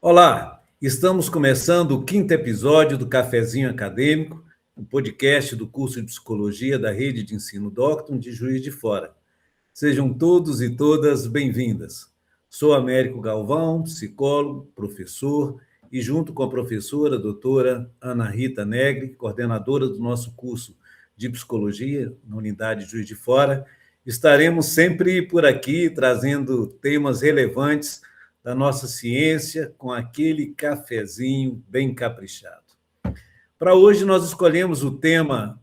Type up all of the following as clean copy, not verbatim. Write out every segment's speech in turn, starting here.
Olá, estamos começando o quinto episódio do Cafezinho Acadêmico, o podcast do curso de Psicologia da Rede de Ensino Docton de Juiz de Fora. Sejam todos e todas bem-vindas. Sou Américo Galvão, psicólogo, professor, e junto com a professora doutora Ana Rita Negri, coordenadora do nosso curso de Psicologia na Unidade Juiz de Fora, estaremos sempre por aqui trazendo temas relevantes da nossa ciência com aquele cafezinho bem caprichado. Para hoje, nós escolhemos o tema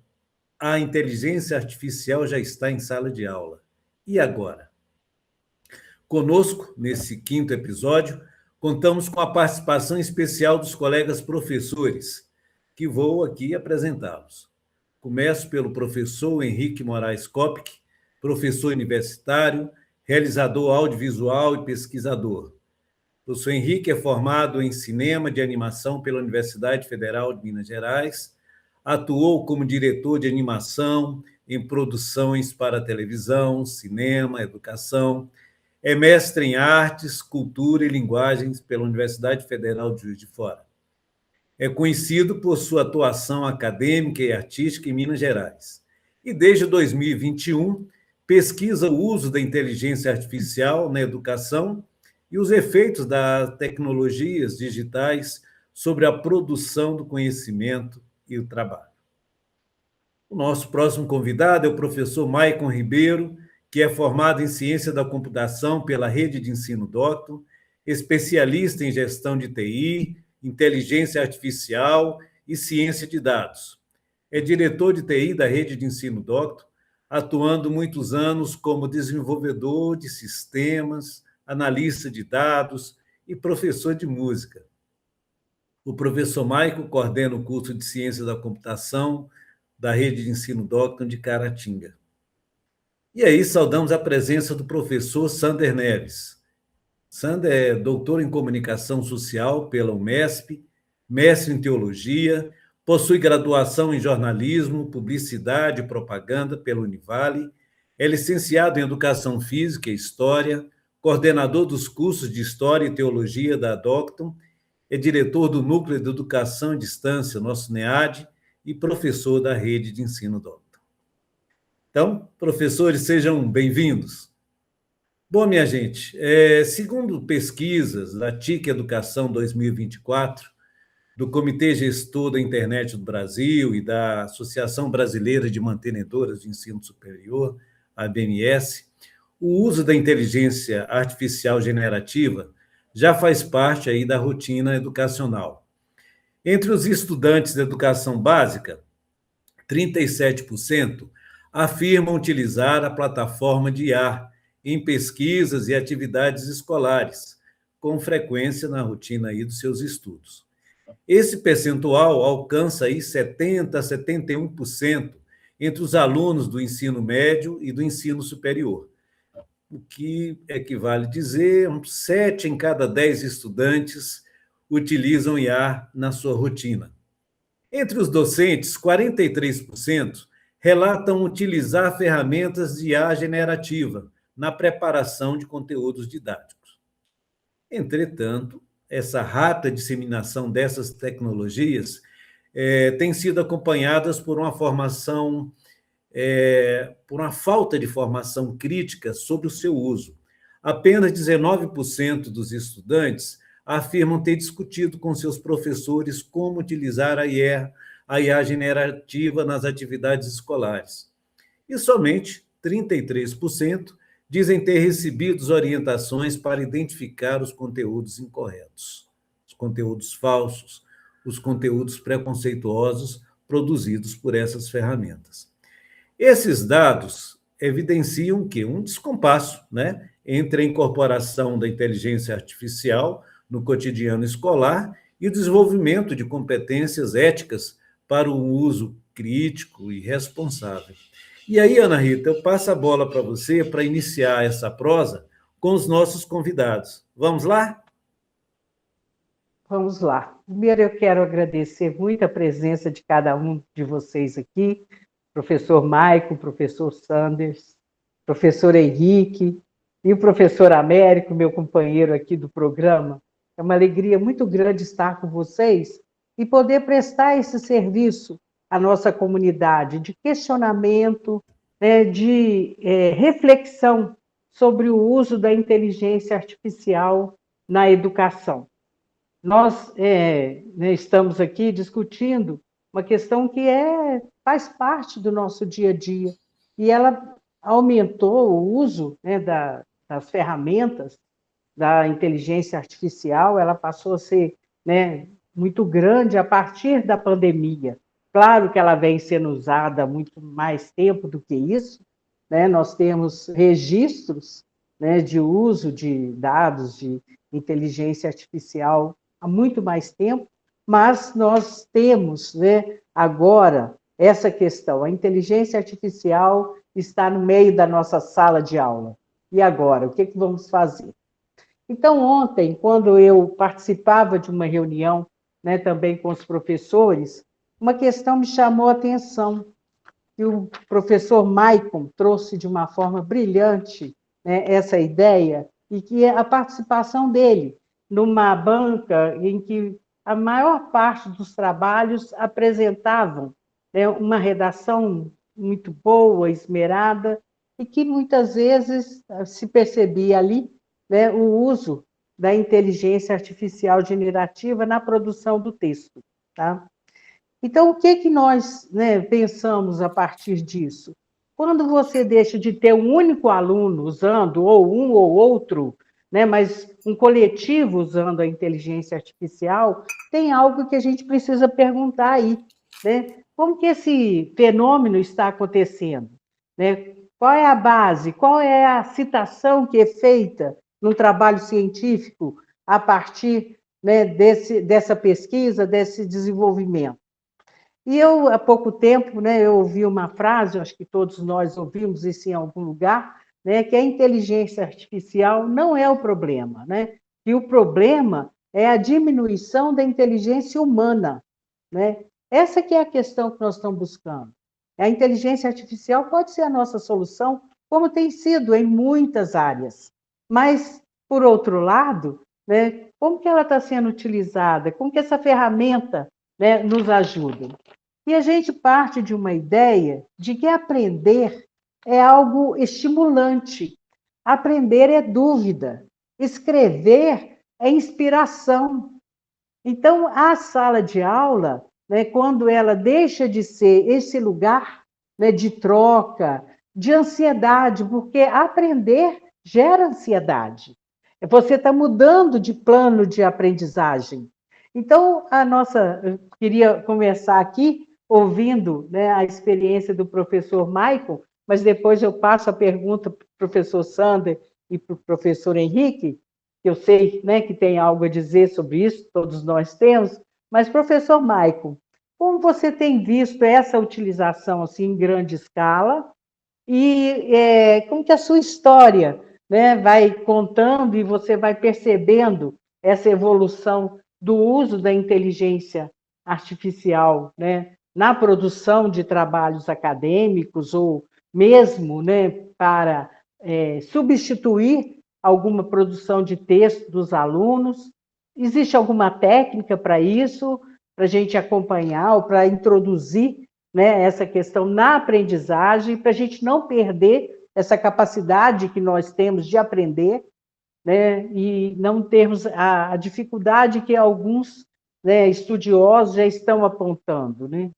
A Inteligência Artificial já está em sala de aula. E agora? Conosco, nesse quinto episódio, contamos com a participação especial dos colegas professores, que vou aqui apresentá-los. Começo pelo professor Henrique Moraes Kopic, professor universitário, realizador audiovisual e pesquisador. O professor Henrique é formado em cinema de animação pela Universidade Federal de Minas Gerais, atuou como diretor de animação em produções para televisão, cinema, educação, é mestre em artes, cultura e linguagens pela Universidade Federal de Juiz de Fora. É conhecido por sua atuação acadêmica e artística em Minas Gerais. E desde 2021, pesquisa o uso da inteligência artificial na educação e os efeitos das tecnologias digitais sobre a produção do conhecimento e o trabalho. O nosso próximo convidado é o professor Maicon Ribeiro, que é formado em Ciência da Computação pela Rede de Ensino Docton, especialista em gestão de TI, inteligência artificial e ciência de dados. É diretor de TI da Rede de Ensino Docton, atuando muitos anos como desenvolvedor de sistemas, analista de dados e professor de música. O professor Maicon coordena o curso de Ciência da Computação da Rede de Ensino Docton de Caratinga. E aí saudamos a presença do professor Sander Neves. Sander é doutor em Comunicação Social pela UMESP, mestre em Teologia, possui graduação em Jornalismo, Publicidade e Propaganda pela Univale, é licenciado em Educação Física e História, coordenador dos cursos de História e Teologia da Docton, é diretor do Núcleo de Educação à Distância, nosso NEAD, e professor da Rede de Ensino Docton. Então, professores, sejam bem-vindos. Bom, minha gente, segundo pesquisas da TIC Educação 2024, do Comitê Gestor da Internet do Brasil e da Associação Brasileira de Mantenedoras de Ensino Superior, a ABMS, o uso da inteligência artificial generativa já faz parte aí da rotina educacional. Entre os estudantes da educação básica, 37% afirmam utilizar a plataforma de IA em pesquisas e atividades escolares, com frequência na rotina aí dos seus estudos. Esse percentual alcança aí 70% a 71% entre os alunos do ensino médio e do ensino superior, o que equivale a dizer 7 em cada 10 estudantes utilizam IA na sua rotina. Entre os docentes, 43% relatam utilizar ferramentas de IA generativa na preparação de conteúdos didáticos. Entretanto, essa rápida disseminação dessas tecnologias tem sido acompanhadas por uma falta de formação crítica sobre o seu uso. Apenas 19% dos estudantes afirmam ter discutido com seus professores como utilizar a IA generativa nas atividades escolares. E somente 33% dizem ter recebido orientações para identificar os conteúdos incorretos, os conteúdos falsos, os conteúdos preconceituosos produzidos por essas ferramentas. Esses dados evidenciam que um descompasso, né, entre a incorporação da inteligência artificial no cotidiano escolar e o desenvolvimento de competências éticas para o uso crítico e responsável. E aí, Ana Rita, eu passo a bola para você para iniciar essa prosa com os nossos convidados. Vamos lá? Vamos lá. Primeiro, eu quero agradecer muito a presença de cada um de vocês aqui, professor Maicon, professor Sanders, professor Henrique e o professor Américo, meu companheiro aqui do programa. É uma alegria muito grande estar com vocês e poder prestar esse serviço à nossa comunidade de questionamento, né, de reflexão sobre o uso da inteligência artificial na educação. Nós né, estamos aqui discutindo uma questão que faz parte do nosso dia a dia, e ela aumentou o uso, né, das ferramentas da inteligência artificial, ela passou a ser, né, muito grande a partir da pandemia. Claro que ela vem sendo usada há muito mais tempo do que isso, né? Nós temos registros, né, de uso de dados de inteligência artificial há muito mais tempo, mas nós temos, né, agora essa questão, a inteligência artificial está no meio da nossa sala de aula. E agora, o que vamos fazer? Então, ontem, quando eu participava de uma reunião, né, também com os professores, uma questão me chamou a atenção, e o professor Maicon trouxe de uma forma brilhante, né, essa ideia, e que a participação dele numa banca em que a maior parte dos trabalhos apresentavam, né, uma redação muito boa, esmerada, e que muitas vezes se percebia ali, né, o uso da inteligência artificial generativa na produção do texto. Tá? Então, o que nós, né, pensamos a partir disso? Quando você deixa de ter um único aluno usando, ou um ou outro, né, mas um coletivo usando a inteligência artificial, tem algo que a gente precisa perguntar aí, né? Como que esse fenômeno está acontecendo? Né? Qual é a base? Qual é a citação que é feita num trabalho científico a partir, né, dessa pesquisa, desse desenvolvimento? E eu, há pouco tempo, né, eu ouvi uma frase, acho que todos nós ouvimos isso em algum lugar, né, que a inteligência artificial não é o problema, né? E o problema é a diminuição da inteligência humana, né? Essa que é a questão que nós estamos buscando. A inteligência artificial pode ser a nossa solução, como tem sido em muitas áreas. Mas, por outro lado, né, como que ela está sendo utilizada? Como que essa ferramenta, né, nos ajuda? E a gente parte de uma ideia de que aprender é algo estimulante. Aprender é dúvida. Escrever é inspiração. Então, a sala de aula, né, quando ela deixa de ser esse lugar, né, de troca, de ansiedade, porque aprender gera ansiedade. Você está mudando de plano de aprendizagem. Então, eu queria começar aqui ouvindo, né, a experiência do professor Maicon, mas depois eu passo a pergunta para o professor Sander e para o professor Henrique, que eu sei, né, que tem algo a dizer sobre isso, todos nós temos, mas, professor Maicon, como você tem visto essa utilização assim, em grande escala e como que a sua história, né, vai contando e você vai percebendo essa evolução do uso da inteligência artificial, né, na produção de trabalhos acadêmicos ou mesmo, né, para substituir alguma produção de texto dos alunos? Existe alguma técnica para isso, para a gente acompanhar ou para introduzir, né, essa questão na aprendizagem, para a gente não perder essa capacidade que nós temos de aprender, né, e não termos a dificuldade que alguns, né, estudiosos já estão apontando, né?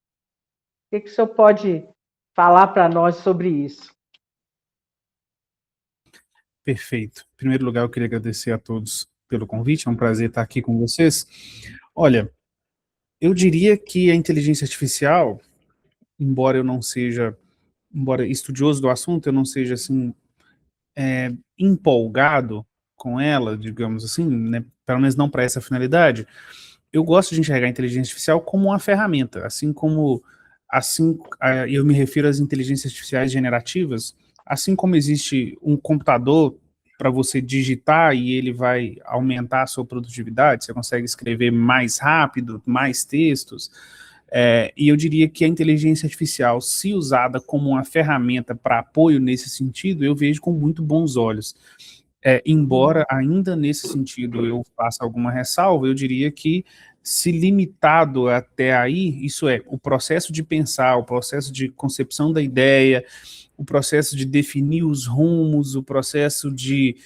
O que o senhor pode falar para nós sobre isso? Perfeito. Em primeiro lugar, eu queria agradecer a todos pelo convite, é um prazer estar aqui com vocês. Olha, eu diria que a inteligência artificial, embora estudioso do assunto, eu não seja assim empolgado com ela, digamos assim, né, pelo menos não para essa finalidade. Eu gosto de enxergar a inteligência artificial como uma ferramenta, eu me refiro às inteligências artificiais generativas, assim como existe um computador para você digitar e ele vai aumentar a sua produtividade, você consegue escrever mais rápido, mais textos, e eu diria que a inteligência artificial, se usada como uma ferramenta para apoio nesse sentido, eu vejo com muito bons olhos. Embora ainda nesse sentido eu faça alguma ressalva, eu diria que, se limitado até aí, isso é, o processo de pensar, o processo de concepção da ideia, o processo de definir os rumos, o processo de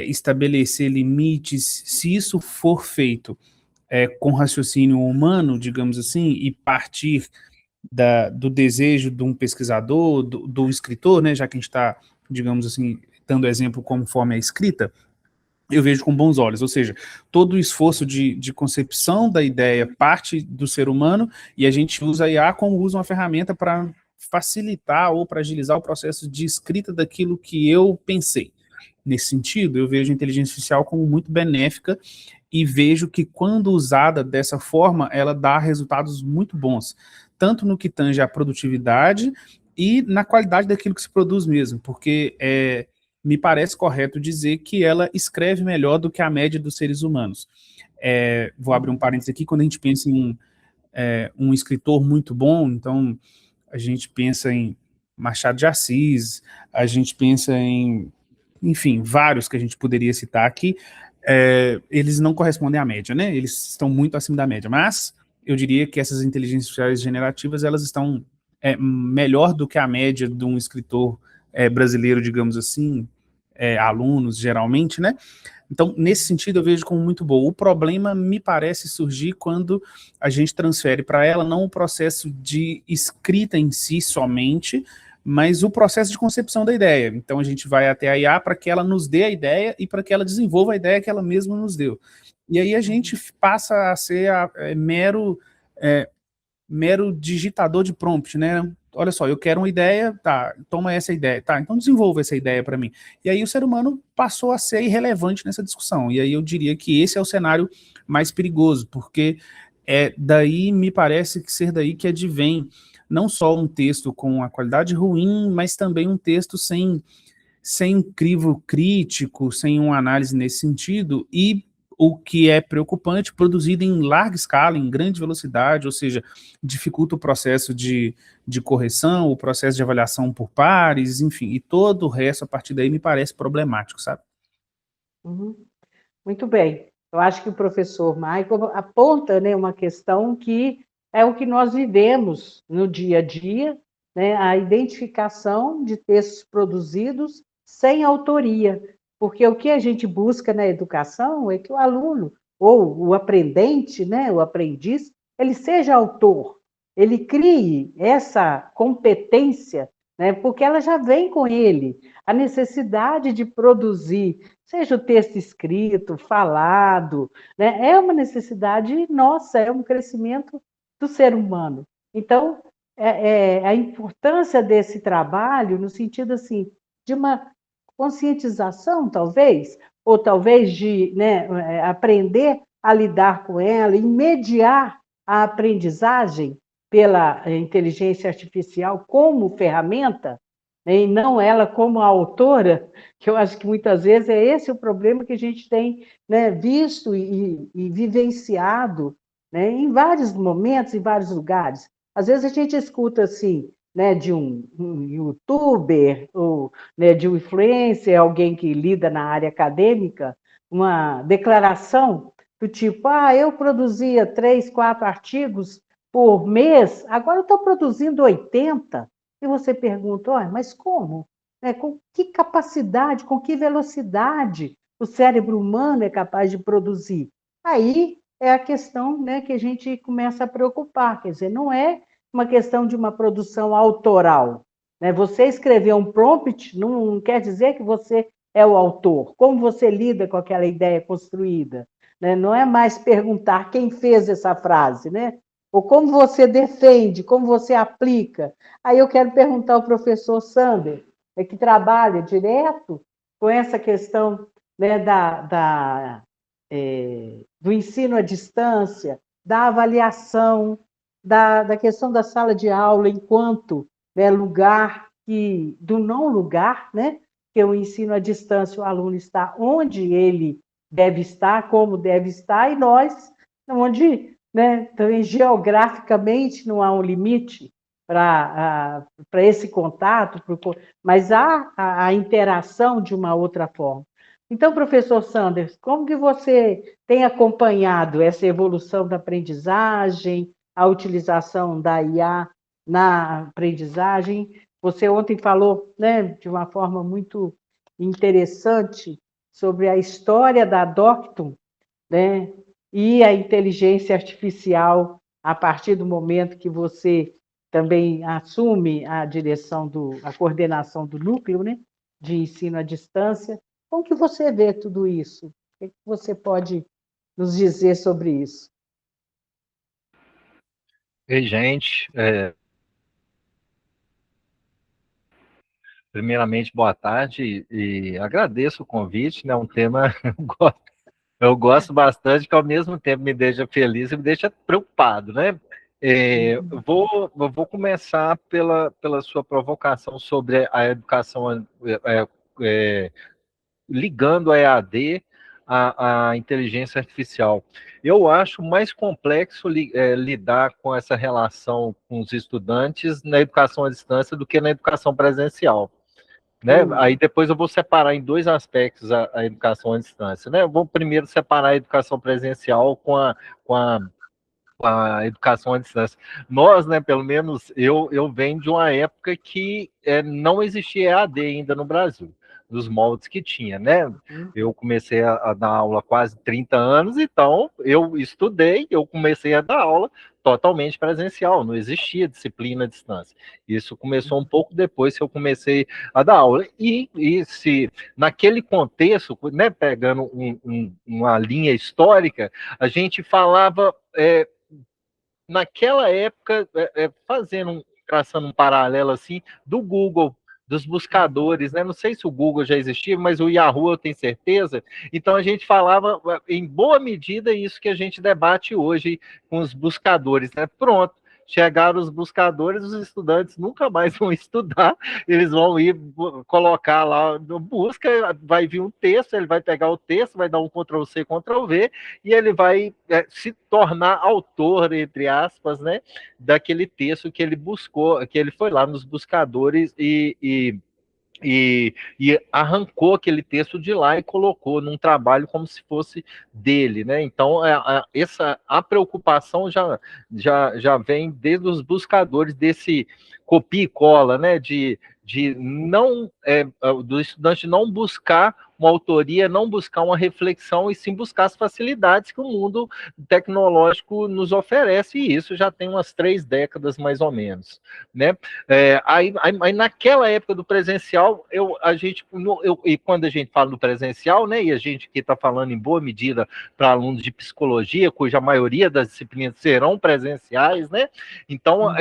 estabelecer limites, se isso for feito com raciocínio humano, digamos assim, e partir do desejo de um pesquisador, do escritor, né, já que a gente está, digamos assim, dando exemplo conforme a escrita, eu vejo com bons olhos, ou seja, todo o esforço de concepção da ideia parte do ser humano, e a gente usa a IA como usa uma ferramenta para facilitar ou para agilizar o processo de escrita daquilo que eu pensei. Nesse sentido, eu vejo a inteligência artificial como muito benéfica e vejo que, quando usada dessa forma, ela dá resultados muito bons, tanto no que tange à produtividade e na qualidade daquilo que se produz mesmo, porque me parece correto dizer que ela escreve melhor do que a média dos seres humanos. Vou abrir um parênteses aqui: quando a gente pensa em um escritor muito bom, então a gente pensa em Machado de Assis, a gente pensa em, enfim, vários que a gente poderia citar aqui. Eles não correspondem à média, né? Eles estão muito acima da média, mas eu diria que essas inteligências artificiais generativas, elas estão melhor do que a média de um escritor brasileiro, digamos assim, alunos, geralmente, né? Então, nesse sentido, eu vejo como muito bom. O problema me parece surgir quando a gente transfere para ela não o processo de escrita em si somente, mas o processo de concepção da ideia. Então, a gente vai até a IA para que ela nos dê a ideia e para que ela desenvolva a ideia que ela mesma nos deu. E aí a gente passa a ser mero digitador de prompt, né? Olha só, eu quero uma ideia, tá, toma essa ideia, tá, então desenvolva essa ideia para mim. E aí o ser humano passou a ser irrelevante nessa discussão, e aí eu diria que esse é o cenário mais perigoso, porque daí me parece que ser daí que advém não só um texto com a qualidade ruim, mas também um texto sem crivo crítico, sem uma análise nesse sentido, e o que é preocupante, produzido em larga escala, em grande velocidade, ou seja, dificulta o processo de correção, o processo de avaliação por pares, enfim, e todo o resto a partir daí me parece problemático, sabe? Uhum. Muito bem. Eu acho que o professor Michael aponta, né, uma questão que é o que nós vivemos no dia a dia, né, a identificação de textos produzidos sem autoria, porque o que a gente busca na educação é que o aluno, ou o aprendente, né, o aprendiz, ele seja autor, ele crie essa competência, né, porque ela já vem com ele, a necessidade de produzir, seja o texto escrito, falado, né, é uma necessidade nossa, é um crescimento do ser humano. Então, a importância desse trabalho, no sentido assim, de uma conscientização, talvez, ou talvez de, né, aprender a lidar com ela, e mediar a aprendizagem pela inteligência artificial como ferramenta, né, e não ela como autora, que eu acho que muitas vezes é esse o problema que a gente tem, né, visto e vivenciado, né, em vários momentos, em vários lugares. Às vezes a gente escuta assim, né, de um youtuber, ou, né, de um influencer, alguém que lida na área acadêmica, uma declaração do tipo: eu produzia 3, 4 artigos por mês, agora eu estou produzindo 80. E você pergunta: mas como? Com que capacidade, com que velocidade o cérebro humano é capaz de produzir? Aí é a questão, né, que a gente começa a preocupar, quer dizer, não é uma questão de uma produção autoral, né? Você escrever um prompt não quer dizer que você é o autor. Como você lida com aquela ideia construída, né? Não é mais perguntar quem fez essa frase, né? Ou como você defende, como você aplica. Aí eu quero perguntar ao professor Sander, que trabalha direto com essa questão, né, do ensino à distância, da avaliação, da questão da sala de aula enquanto, né, lugar do não lugar, né? Que o ensino à distância, o aluno está onde ele deve estar, como deve estar, e nós, onde, né, também geograficamente não há um limite para esse contato, mas há a interação de uma outra forma. Então, professor Sanders, como que você tem acompanhado essa evolução da aprendizagem, a utilização da IA na aprendizagem? Você ontem falou, né, de uma forma muito interessante sobre a história da Doctum, né, e a inteligência artificial a partir do momento que você também assume a direção a coordenação do núcleo, né, de ensino à distância. Como que você vê tudo isso? O que você pode nos dizer sobre isso? Ei, gente, primeiramente, boa tarde e agradeço o convite, né? Um tema eu gosto bastante, que ao mesmo tempo me deixa feliz e me deixa preocupado, né? Eu vou começar pela sua provocação sobre a educação, ligando a EAD à inteligência artificial. Eu acho mais complexo lidar com essa relação com os estudantes na educação à distância do que na educação presencial. Né? Aí depois eu vou separar em dois aspectos a educação à distância. Né? Eu vou primeiro separar a educação presencial com a a educação à distância. Nós, né, pelo menos eu venho de uma época que não existia EAD ainda no Brasil, dos moldes que tinha, né? Eu comecei a dar aula há quase 30 anos, então eu estudei, eu comecei a dar aula totalmente presencial, não existia disciplina à distância. Isso começou um pouco depois que eu comecei a dar aula. E se naquele contexto, né, pegando uma linha histórica, a gente falava naquela época, traçando um paralelo assim, do Google, dos buscadores, né? Não sei se o Google já existia, mas o Yahoo eu tenho certeza. Então a gente falava, em boa medida, isso que a gente debate hoje com os buscadores, né? Pronto. Chegaram os buscadores, os estudantes nunca mais vão estudar, eles vão ir colocar lá no busca, vai vir um texto, ele vai pegar o texto, vai dar um Ctrl+C, Ctrl+V, e ele vai se tornar autor, entre aspas, né, daquele texto que ele buscou, que ele foi lá nos buscadores e arrancou aquele texto de lá e colocou num trabalho como se fosse dele, né? Então a preocupação já vem desde os buscadores desse copia e cola, né? De não do estudante não buscar uma autoria, não buscar uma reflexão, e sim buscar as facilidades que o mundo tecnológico nos oferece, e isso já tem umas 3 décadas, mais ou menos, né? Aí naquela época do presencial, e quando a gente fala do presencial, né, e a gente aqui está falando em boa medida para alunos de psicologia, cuja maioria das disciplinas serão presenciais, né? Então,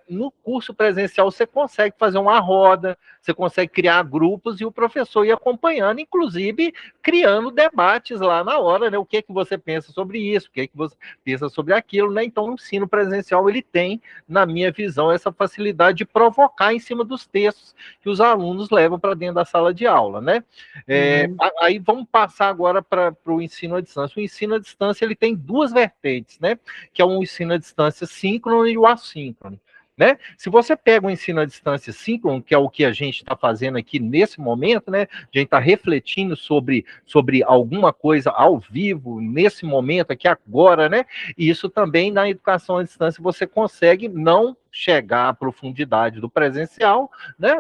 no curso presencial, você consegue fazer uma roda, você consegue criar grupos e o professor ir acompanhando, inclusive criando debates lá na hora, né? O que você pensa sobre isso, o que você pensa sobre aquilo, né? Então, o ensino presencial, ele tem, na minha visão, essa facilidade de provocar em cima dos textos que os alunos levam para dentro da sala de aula, né? Aí vamos passar agora para o ensino à distância. O ensino à distância, ele tem 2 vertentes, né? Que é o ensino à distância síncrono e o assíncrono. Né? Se você pega o ensino à distância síncrono, que é o que a gente está fazendo aqui nesse momento, né? A gente está refletindo sobre alguma coisa ao vivo, nesse momento, aqui agora, né? E isso também na educação à distância você consegue não chegar à profundidade do presencial, né?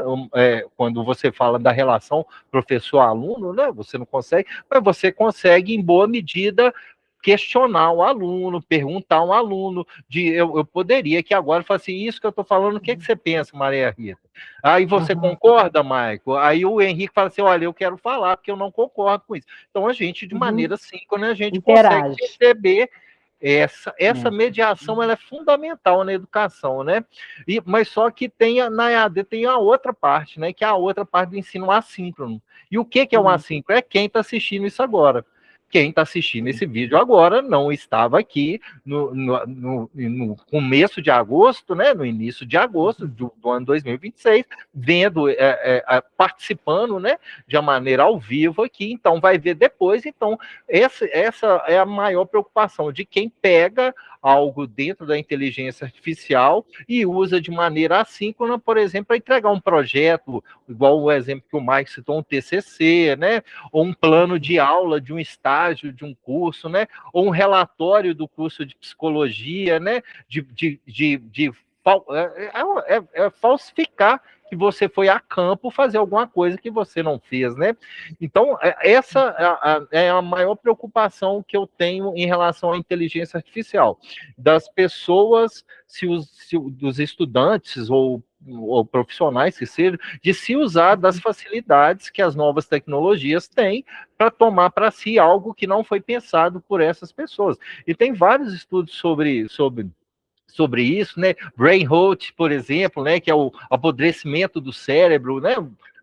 Quando você fala da relação professor-aluno, né? Você não consegue, mas você consegue, em boa medida, questionar o aluno, perguntar ao aluno, eu poderia que agora falar assim, isso que eu estou falando, o que você pensa, Maria Rita? Aí você concorda, Maico? Aí o Henrique fala assim, olha, eu quero falar, porque eu não concordo com isso. Então a gente, de maneira síncrona, a gente consegue perceber essa mediação, ela é fundamental na educação, né? Mas só que na EAD tem a outra parte, né? Que é a outra parte do ensino assíncrono. E o que é o assíncrono? É quem está assistindo isso agora. Quem está assistindo esse vídeo agora não estava aqui no começo de agosto, né, no início de agosto do ano 2026, vendo, participando, né, de uma maneira ao vivo aqui, então vai ver depois. Então essa é a maior preocupação de quem pega algo dentro da inteligência artificial e usa de maneira assíncrona, por exemplo, para entregar um projeto, igual o exemplo que o Mike citou, um TCC, né? Ou um plano de aula de um estágio, de um curso, né? Ou um relatório do curso de psicologia, né? Falsificar que você foi a campo fazer alguma coisa que você não fez, né? Então, essa é a maior preocupação que eu tenho em relação à inteligência artificial. Das pessoas, dos estudantes ou profissionais que sejam, de se usar das facilidades que as novas tecnologias têm para tomar para si algo que não foi pensado por essas pessoas. E tem vários estudos sobre isso, né? Brain rot, por exemplo, né? Que é o apodrecimento do cérebro, né?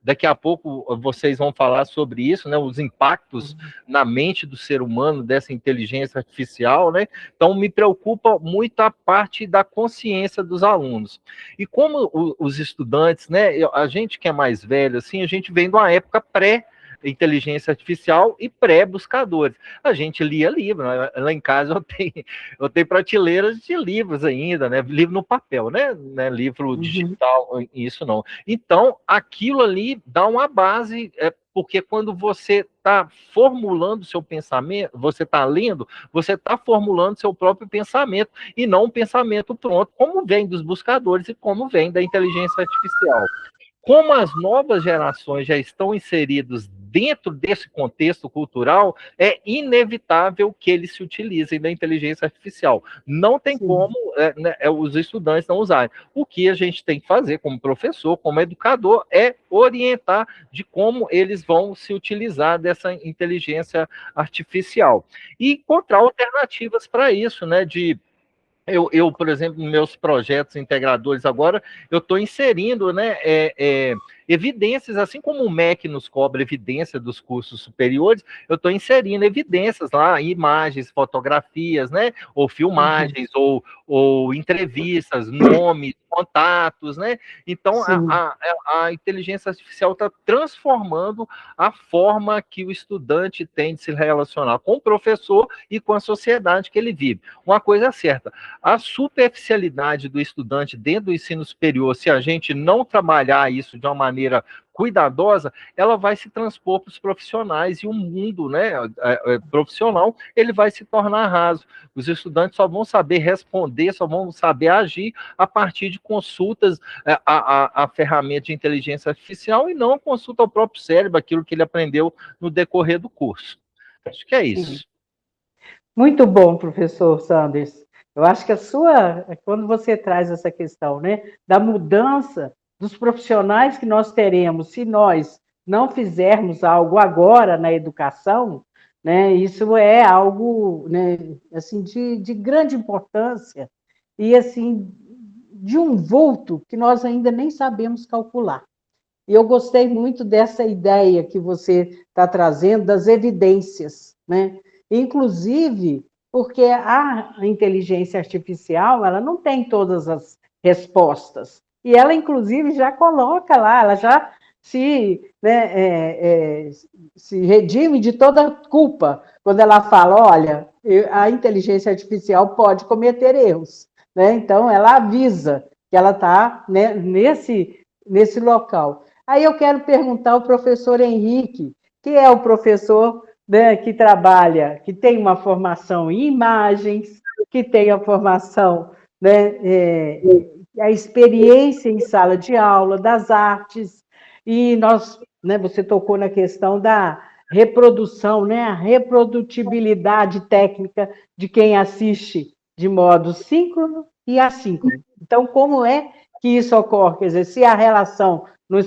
Daqui a pouco vocês vão falar sobre isso, né? Os impactos na mente do ser humano dessa inteligência artificial, né? Então me preocupa muito a parte da consciência dos alunos. E como os estudantes, né? A gente que é mais velho, assim, a gente vem de uma época inteligência artificial e pré-buscadores. A gente lia livro, né? Lá em casa eu tenho prateleiras de livros ainda, né? Livro no papel, né? Livro digital, isso não. Então, aquilo ali dá uma base, porque quando você está formulando seu pensamento, você está lendo, você está formulando seu próprio pensamento, e não um pensamento pronto, como vem dos buscadores e como vem da inteligência artificial. Como as novas gerações já estão inseridos dentro desse contexto cultural, é inevitável que eles se utilizem da inteligência artificial. Não tem como os estudantes não usarem. O que a gente tem que fazer como professor, como educador, é orientar de como eles vão se utilizar dessa inteligência artificial. E encontrar alternativas para isso, né? Eu, por exemplo, nos meus projetos integradores agora, eu estou inserindo, né, evidências, assim como o MEC nos cobra evidência dos cursos superiores, eu estou inserindo evidências lá, imagens, fotografias, né, ou filmagens, ou entrevistas, nomes, contatos, né? Então, a inteligência artificial está transformando a forma que o estudante tem de se relacionar com o professor e com a sociedade que ele vive. Uma coisa é certa, a superficialidade do estudante dentro do ensino superior, se a gente não trabalhar isso de uma maneira cuidadosa, ela vai se transpor para os profissionais, e o mundo, né, profissional, ele vai se tornar raso. Os estudantes só vão saber responder, só vão saber agir a partir de consultas à ferramenta de inteligência artificial, e não consulta ao próprio cérebro, aquilo que ele aprendeu no decorrer do curso. Acho que é isso. Muito bom, professor Sanders. Eu acho que quando você traz essa questão, né, da mudança dos profissionais que nós teremos, se nós não fizermos algo agora na educação, né, isso é algo, né, assim, de grande importância e assim, de um vulto que nós ainda nem sabemos calcular. E eu gostei muito dessa ideia que você está trazendo das evidências, né? Inclusive, porque a inteligência artificial, ela não tem todas as respostas. E ela, inclusive, já coloca lá, ela já se redime de toda culpa, quando ela fala, olha, a inteligência artificial pode cometer erros, né? Então, ela avisa que ela está, né, nesse local. Aí eu quero perguntar ao professor Henrique, que é o professor, né, que trabalha, que tem uma formação em imagens, que tem a formação, né, a experiência em sala de aula, das artes, e você tocou na questão da reprodução, né, a reprodutibilidade técnica de quem assiste de modo síncrono e assíncrono. Então, como é que isso ocorre? Quer dizer, se a relação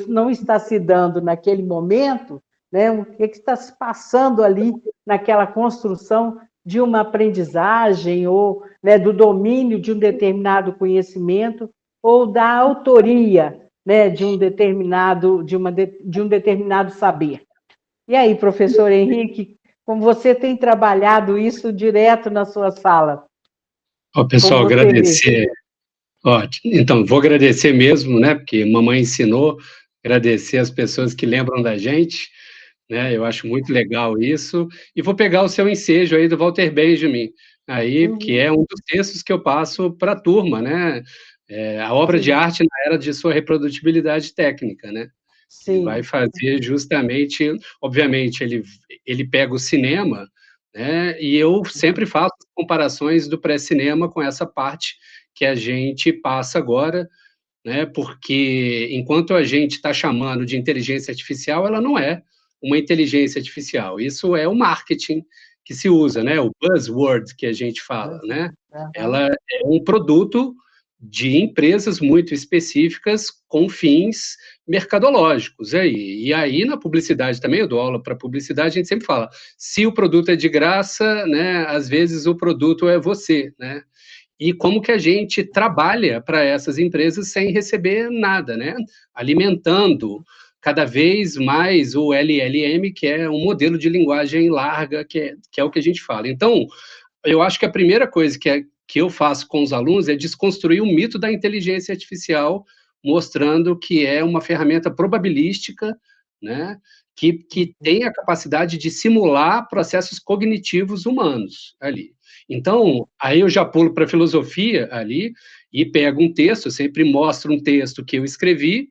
não está se dando naquele momento, né, o que está se passando ali naquela construção de uma aprendizagem ou, né, do domínio de um determinado conhecimento ou da autoria, né, de um determinado saber. E aí, professor Henrique, como você tem trabalhado isso direto na sua sala? Pessoal, agradecer. Então, vou agradecer mesmo, né, porque mamãe ensinou, agradecer as pessoas que lembram da gente, né, eu acho muito legal isso, e vou pegar o seu ensejo aí do Walter Benjamin, aí, que é um dos textos que eu passo para a turma, né? A obra de arte na era de sua reprodutibilidade técnica, né? Ele vai fazer justamente, obviamente, ele pega o cinema, né? E eu sempre faço comparações do pré-cinema com essa parte que a gente passa agora, né? Porque enquanto a gente está chamando de inteligência artificial, ela não é uma inteligência artificial. Isso é o marketing que se usa, né? O buzzword que a gente fala, né? Ela é um produto de empresas muito específicas com fins mercadológicos. E aí, na publicidade também, eu dou aula para publicidade, a gente sempre fala, se o produto é de graça, né, às vezes o produto é você, né? E como que a gente trabalha para essas empresas sem receber nada, né? Alimentando cada vez mais o LLM, que é um modelo de linguagem larga, que é o que a gente fala. Então, eu acho que a primeira coisa que eu faço com os alunos é desconstruir o mito da inteligência artificial, mostrando que é uma ferramenta probabilística, né, que tem a capacidade de simular processos cognitivos humanos ali. Então, aí eu já pulo para a filosofia ali e pego um texto, eu sempre mostro um texto que eu escrevi,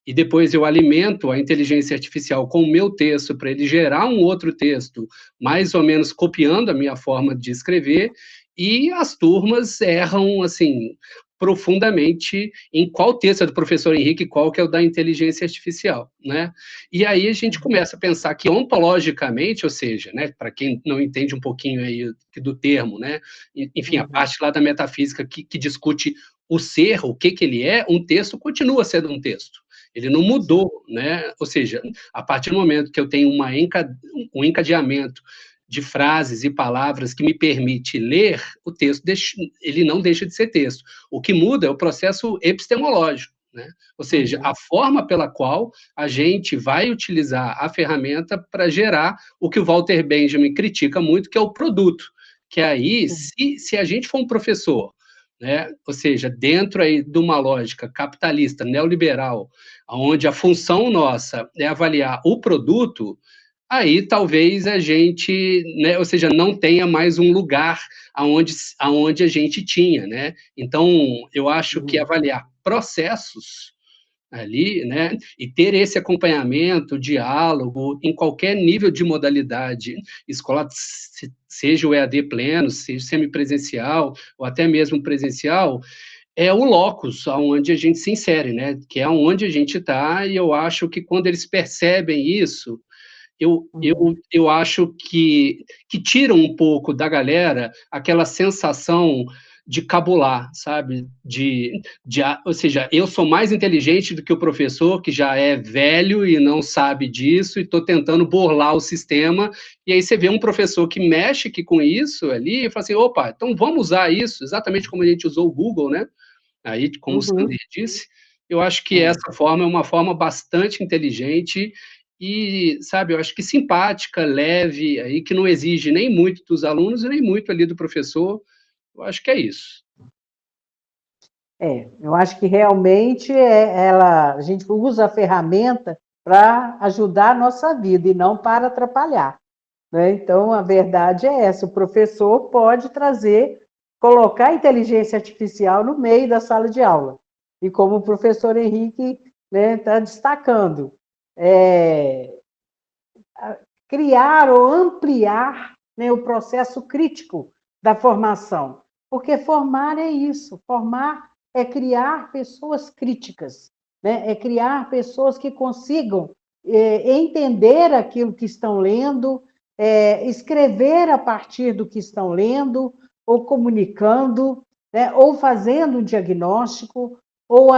e depois eu alimento a inteligência artificial com o meu texto para ele gerar um outro texto, mais ou menos copiando a minha forma de escrever, e as turmas erram, assim, profundamente em qual texto é do professor Henrique e qual que é o da inteligência artificial, né? E aí a gente começa a pensar que ontologicamente, ou seja, né, para quem não entende um pouquinho aí do termo, né, enfim, a parte lá da metafísica que discute o ser, o que ele é, um texto continua sendo um texto. Ele não mudou, né? Ou seja, a partir do momento que eu tenho um encadeamento de frases e palavras que me permite ler, o texto ele não deixa de ser texto. O que muda é o processo epistemológico, né? Ou seja, a forma pela qual a gente vai utilizar a ferramenta para gerar o que o Walter Benjamin critica muito, que é o produto. Que aí, se a gente for um professor, né, ou seja, dentro aí de uma lógica capitalista, neoliberal, onde a função nossa é avaliar o produto, aí talvez a gente, né, ou seja, não tenha mais um lugar aonde a gente tinha, né? Então, eu acho que avaliar processos ali, né, e ter esse acompanhamento, diálogo, em qualquer nível de modalidade escolar, seja o EAD pleno, seja semipresencial, ou até mesmo presencial, é o locus onde a gente se insere, né, que é onde a gente está, e eu acho que quando eles percebem isso, eu acho que tira um pouco da galera aquela sensação de cabular, sabe? Ou seja, eu sou mais inteligente do que o professor, que já é velho e não sabe disso, e estou tentando burlar o sistema, e aí você vê um professor que mexe aqui com isso ali, e fala assim, opa, então vamos usar isso, exatamente como a gente usou o Google, né? Aí, como o Sander disse, eu acho que essa forma é uma forma bastante inteligente e, sabe, eu acho que simpática, leve, aí que não exige nem muito dos alunos e nem muito ali do professor. Eu acho que é isso. Eu acho que realmente a gente usa a ferramenta para ajudar a nossa vida e não para atrapalhar, né? Então, a verdade é essa, o professor pode colocar a inteligência artificial no meio da sala de aula. E como o professor Henrique está destacando, criar ou ampliar, né, o processo crítico da formação. Porque formar é isso, formar é criar pessoas críticas, né? É criar pessoas que consigam entender aquilo que estão lendo, escrever a partir do que estão lendo, ou comunicando, né? Ou fazendo um diagnóstico, ou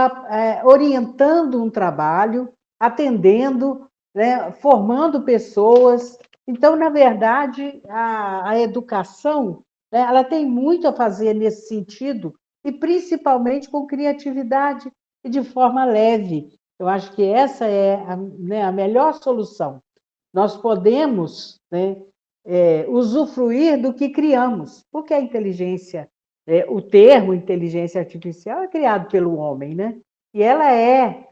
orientando um trabalho, atendendo, né? Formando pessoas. Então, na verdade, a educação, né, ela tem muito a fazer nesse sentido, e principalmente com criatividade e de forma leve. Eu acho que essa é a melhor solução. Nós podemos, né, usufruir do que criamos, porque a inteligência, o termo inteligência artificial é criado pelo homem, né? E ela é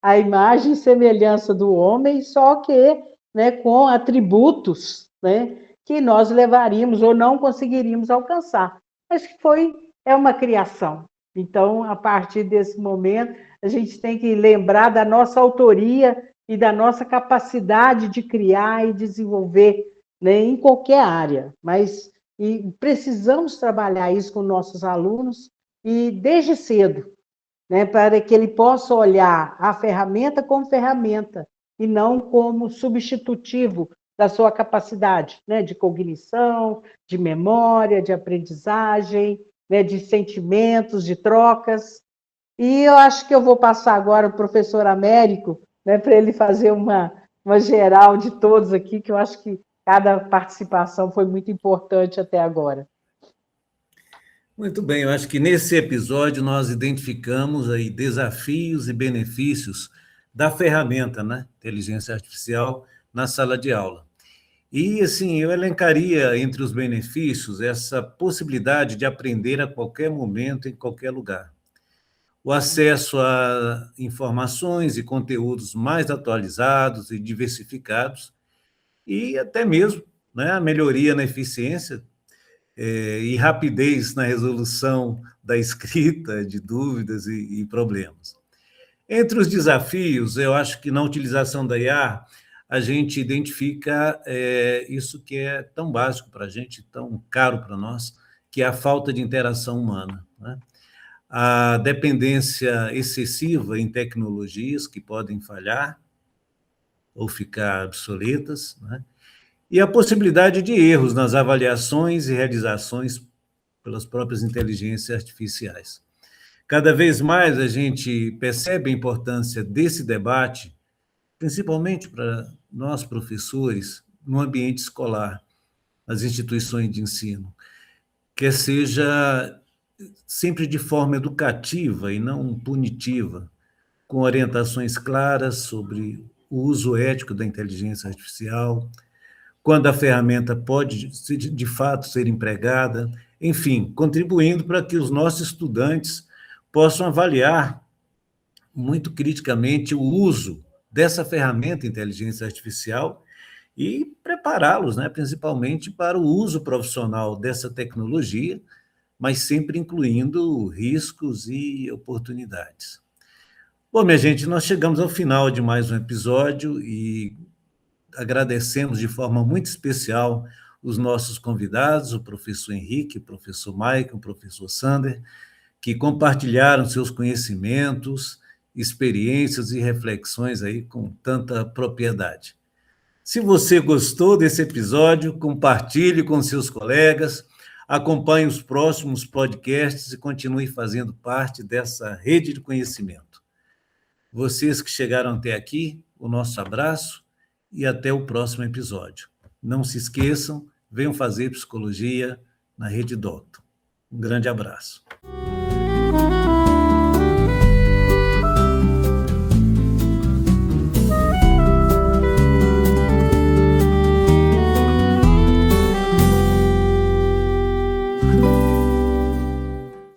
a imagem e semelhança do homem, só que, né, com atributos, né, que nós levaríamos ou não conseguiríamos alcançar. Mas é uma criação. Então, a partir desse momento, a gente tem que lembrar da nossa autoria e da nossa capacidade de criar e desenvolver, né, em qualquer área. Mas precisamos trabalhar isso com nossos alunos e desde cedo, né, para que ele possa olhar a ferramenta como ferramenta e não como substitutivo da sua capacidade, né, de cognição, de memória, de aprendizagem, né, de sentimentos, de trocas. E eu acho que eu vou passar agora o professor Américo, né, para ele fazer uma geral de todos aqui, que eu acho que cada participação foi muito importante até agora. Muito bem, eu acho que nesse episódio nós identificamos aí desafios e benefícios da ferramenta, né, inteligência artificial, na sala de aula. E, assim, eu elencaria entre os benefícios essa possibilidade de aprender a qualquer momento, em qualquer lugar. O acesso a informações e conteúdos mais atualizados e diversificados, e até mesmo, né, a melhoria na eficiência e rapidez na resolução da escrita de dúvidas e problemas. Entre os desafios, eu acho que na utilização da IA, a gente identifica isso que é tão básico para a gente, tão caro para nós, que é a falta de interação humana, né? A dependência excessiva em tecnologias que podem falhar ou ficar obsoletas, né? E a possibilidade de erros nas avaliações e realizações pelas próprias inteligências artificiais. Cada vez mais a gente percebe a importância desse debate, principalmente para nós professores, no ambiente escolar, nas instituições de ensino, que seja sempre de forma educativa e não punitiva, com orientações claras sobre o uso ético da inteligência artificial, quando a ferramenta pode, de fato, ser empregada, enfim, contribuindo para que os nossos estudantes possam avaliar muito criticamente o uso dessa ferramenta inteligência artificial e prepará-los, né, principalmente para o uso profissional dessa tecnologia, mas sempre incluindo riscos e oportunidades. Bom, minha gente, nós chegamos ao final de mais um episódio e agradecemos de forma muito especial os nossos convidados, o professor Henrique, o professor Maicon, o professor Sander, que compartilharam seus conhecimentos, experiências e reflexões aí com tanta propriedade. Se você gostou desse episódio, compartilhe com seus colegas, acompanhe os próximos podcasts e continue fazendo parte dessa rede de conhecimento. Vocês que chegaram até aqui, o nosso abraço e até o próximo episódio. Não se esqueçam, venham fazer psicologia na Rede Docton. Um grande abraço.